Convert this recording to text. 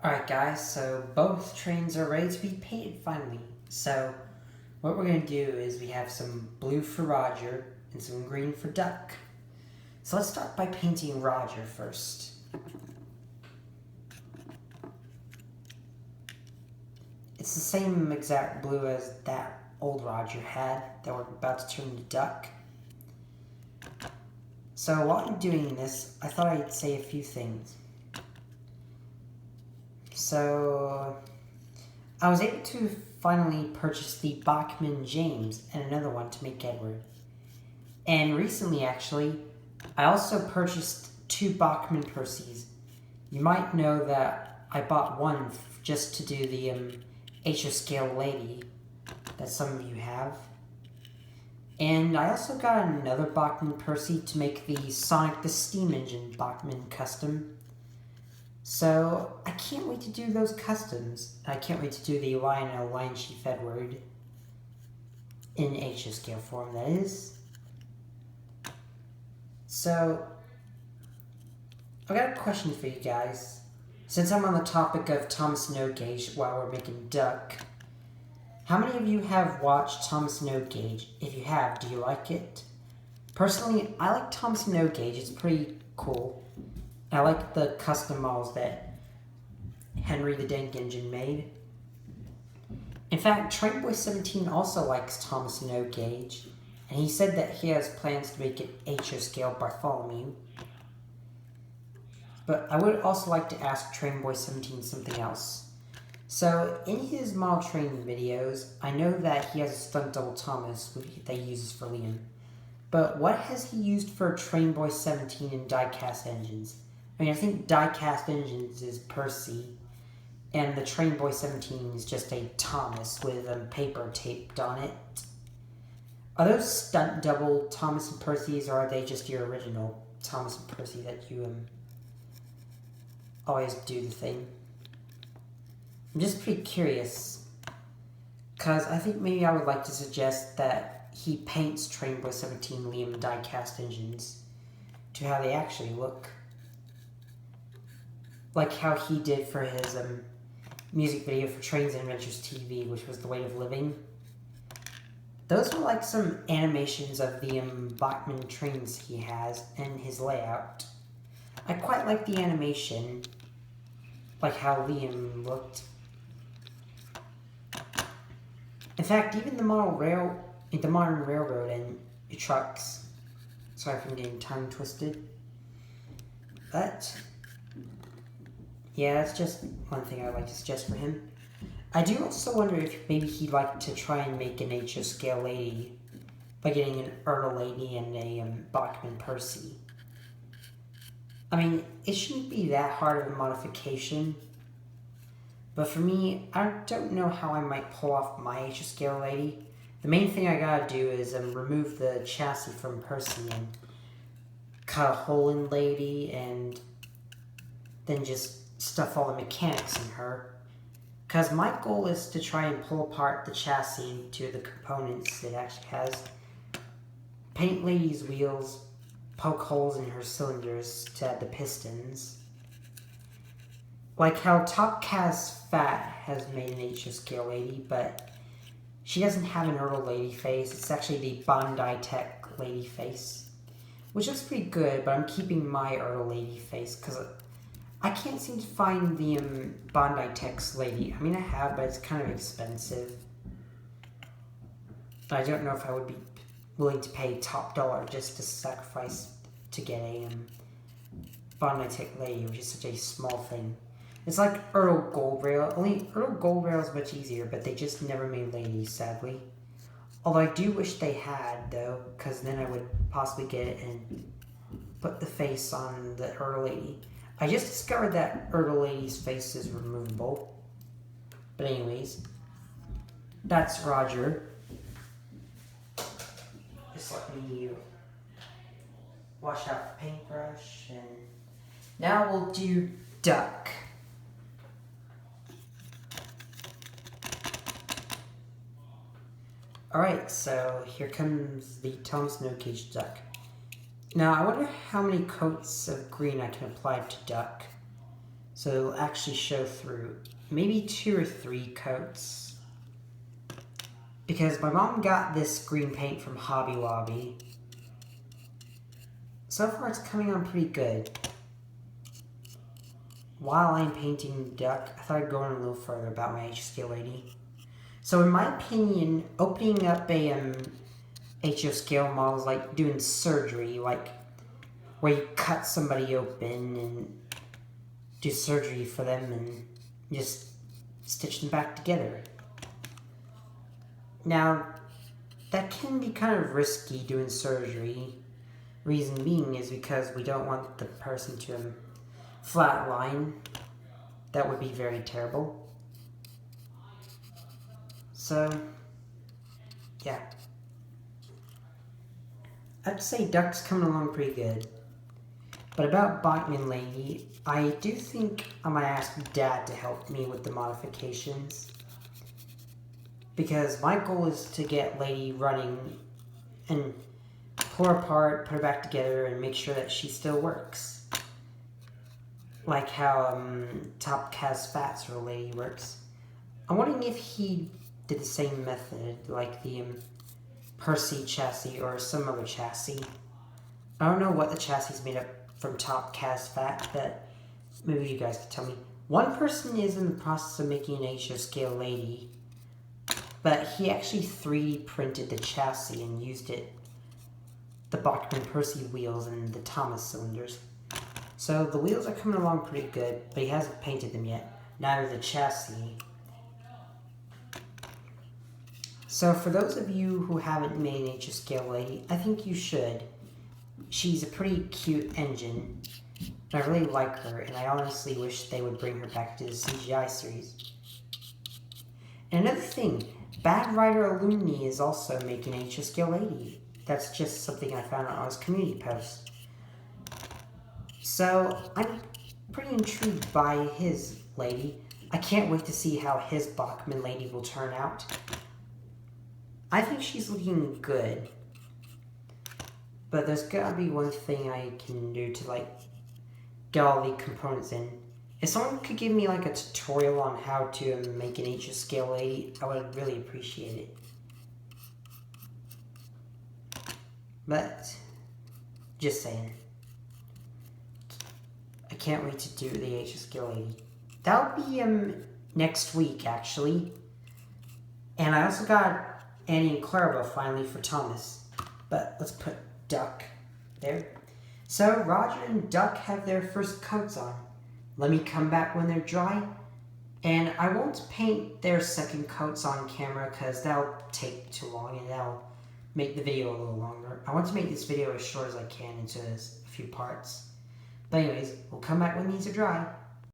Alright guys, so both trains are ready to be painted finally. So what we're going to do is we have some blue for Roger and some green for Duck. So let's start by painting Roger first. It's the same exact blue as that old Roger had that we're about to turn to Duck. So while I'm doing this, I thought I'd say a few things. So I was able to finally purchase the Bachmann James and another one to make Edward. And recently, actually, I also purchased two Bachmann Percys. You might know that I bought one just to do the HO scale lady that some of you have. And I also got another Bachmann Percy to make the Sonic the Steam Engine Bachmann custom. So I can't wait to do those customs. I can't wait to do the Lionel Lion Chief Edward in HO scale form, that is. So I've got a question for you guys. Since I'm on the topic of Thomas No Gauge while we're making Duck, how many of you have watched Thomas No Gauge? If you have, do you like it? Personally, I like Thomas No Gauge. It's pretty cool. I like the custom models that Henry the Dank Engine made. In fact, Trainboy17 also likes Thomas No Gauge, and he said that he has plans to make it HO scale Bartholomew. But I would also like to ask Trainboy17 something else. So, in his model training videos, I know that he has a stunt double Thomas that he uses for Liam. But what has he used for Trainboy17 and die-cast engines? I mean, I think die-cast engines is Percy, and the Trainboy17 is just a Thomas with paper taped on it. Are those stunt double Thomas and Percys, or are they just your original Thomas and Percy that you always do the thing? I'm just pretty curious, because I think maybe I would like to suggest that he paints Trainboy17 Liam die-cast engines to how they actually look. Like how he did for his music video for Trains and Adventures TV, which was The Way of Living. Those were like some animations of the Bachmann trains he has and his layout. I quite like the animation, like how Liam looked. In fact, even the modern railroad and the trucks. Sorry if I'm getting tongue twisted. But yeah, that's just one thing I'd like to suggest for him. I do also wonder if maybe he'd like to try and make an HO scale lady by getting an Ertl lady and a Bachmann Percy. I mean, it shouldn't be that hard of a modification. But for me, I don't know how I might pull off my HO scale lady. The main thing I gotta do is remove the chassis from Percy and cut a hole in lady and then just stuff all the mechanics in her. Because my goal is to try and pull apart the chassis into the components it actually has. Paint lady's wheels, poke holes in her cylinders to add the pistons. Like how Top Kaz Fat has made an HO scale lady, but she doesn't have an Ertl lady face. It's actually the Bondi Tech lady face, which looks pretty good, but I'm keeping my Ertl lady face because I can't seem to find the Bondi Tech's lady. I mean, I have, but it's kind of expensive. I don't know if I would be willing to pay top dollar just to sacrifice to get a Bondi Tech lady, which is such a small thing. It's like Ertl Gold Rail, only Ertl Gold Rail is much easier, but they just never made ladies, sadly. Although I do wish they had, though, because then I would possibly get it and put the face on the Ertl lady. I just discovered that Ertl lady's face is removable. But anyways, that's Roger. Just let me wash out the paintbrush, and now we'll do Duck. Alright, so here comes the Thomas No Gauge Duck. Now, I wonder how many coats of green I can apply to Duck. So it'll actually show through maybe 2 or 3 coats. Because my mom got this green paint from Hobby Lobby. So far it's coming on pretty good. While I'm painting Duck, I thought I'd go on a little further about my HSK lady. So in my opinion, opening up a HO scale model is like doing surgery, like where you cut somebody open and do surgery for them and just stitch them back together. Now, that can be kind of risky doing surgery. Reason being is because we don't want the person to flatline. That would be very terrible. So, yeah. I'd say Duck's coming along pretty good. But about Bachmann Lady, I do think I might ask Dad to help me with the modifications. Because my goal is to get Lady running and pull her apart, put her back together, and make sure that she still works. Like how Top Cas Fats for Lady works. I'm wondering if he did the same method, like the Percy chassis or some other chassis. I don't know what the chassis is made up from Top Cas Fat, but maybe you guys could tell me. One person is in the process of making an HO scale Lady, but he actually 3D printed the chassis and used the Bachmann Percy wheels and the Thomas cylinders. So the wheels are coming along pretty good, but he hasn't painted them yet. Neither the chassis. So for those of you who haven't made an HO scale Lady, I think you should. She's a pretty cute engine. I really like her, and I honestly wish they would bring her back to the CGI series. And another thing, Bad Rider Alumni is also making an HO scale Lady. That's just something I found out on his community post. So I'm pretty intrigued by his Lady. I can't wait to see how his Bachmann Lady will turn out. I think she's looking good. But there's gotta be one thing I can do to like get all the components in. If someone could give me like a tutorial on how to make an HO scale Lady, I would really appreciate it. But just saying. I can't wait to do the HO scale Lady. That'll be next week actually. And I also got Annie and Clarabelle finally for Thomas. But let's put Duck there. So Roger and Duck have their first coats on. Let me come back when they're dry. And I won't paint their second coats on camera because that'll take too long and that'll make the video a little longer. I want to make this video as short as I can into a few parts. But anyways, we'll come back when these are dry.